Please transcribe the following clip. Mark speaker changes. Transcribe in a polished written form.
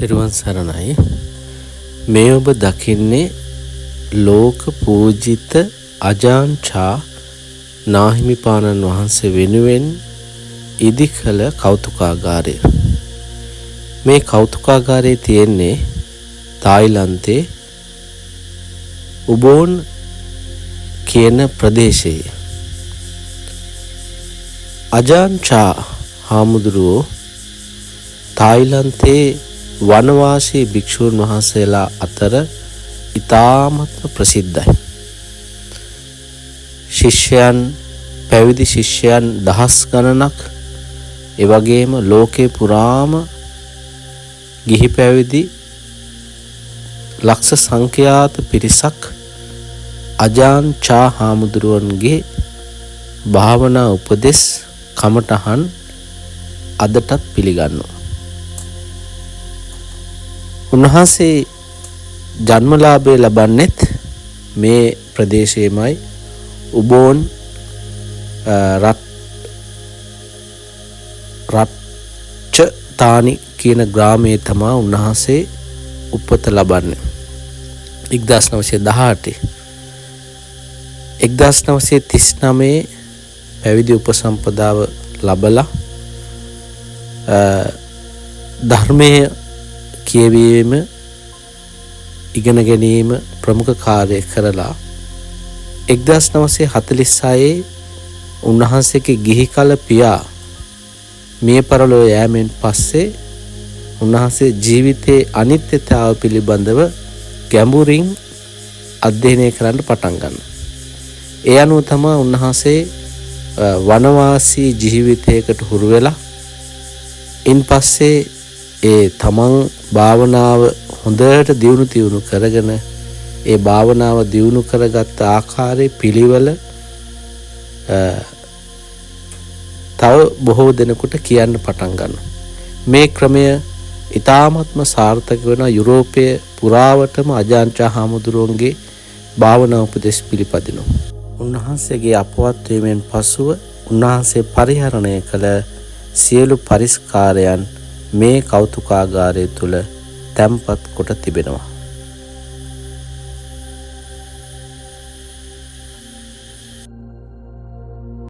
Speaker 1: තෙරුවන් සරණයි. මේ ඔබ දකින්නේ ලෝක පූජිත අජාන්චා නාහිමිපාණන් වහන්සේ වෙනුවෙන් ඉදි කළ කෞතුකාගාරය. මේ කෞතුකාගාරයේ තියෙන්නේ තායිලන්තයේ උබෝන් කියන ප්‍රදේශයේ. අජාන්චා හාමුදුරුවෝ තායිලන්තයේ වනවාසී භික්ෂූන් වහන්සේලා අතර ඉතාමත්ම ප්‍රසිද්ධයි. ශිෂ්‍යයන් පැවිදි ශිෂ්‍යයන් දහස් ගණනක්, ඒ වගේම ලෝකේ පුරාම ගිහි පැවිදි ලක්ෂ සංඛ්‍යාත පිරිසක් අජාන්චා හාමුදුරුවන්ගේ භාවනා උපදෙස් කමටහන් අදටත් පිළිගන්නවා. උන්වහන්සේ ජන්මලාභය ලබන්නෙත් මේ ප්‍රදේශයේමයි. උබෝන් රච්චතානි කියන ග්‍රාමයේ තමා උන්වහන්සේ උපත ලබන්නේ. 1918 1939 පැවිදි උපසම්පදාව ලබලා ධර්මයේ කියවීම ඉගෙන ගැනීම ප්‍රමුඛ කාර්ය කරලා 1946 උන්වහන්සේගේ ගිහි කල පියා මිය පරලොව යෑමෙන් පස්සේ උන්වහන්සේ ජීවිතයේ අනිත්‍යතාව පිළිබඳව ගැඹුරින් අධ්‍යයනය කරන්න පටන් ගන්නවා. ඒ අනුව තමයි උන්වහන්සේ වනවාසී ජීවිතයකට හුරු වෙලා ඉන්පස්සේ ඒ තමන් භාවනාව හොඳට දියුණු කරගෙන ඒ භාවනාව දියුණු කරගත් ආකාරයේ පිළිවෙල තව බොහෝ දෙනෙකුට කියන්න පටන් ගන්නවා. මේ ක්‍රමය ඉතාමත්ම සාර්ථක වෙන යුරෝපයේ පුරාවටම අජාන්චා හාමුදුරුවන්ගේ භාවනා උපදෙස් පිළිපදිනවා. උන්වහන්සේගේ අපවත් වීමෙන් පසුව උන්වහන්සේ පරිහරණය කළ සියලු පරිස්කාරයන් මේ කෞතුකාගාරය තුල තැන්පත් කොට තිබෙනවා.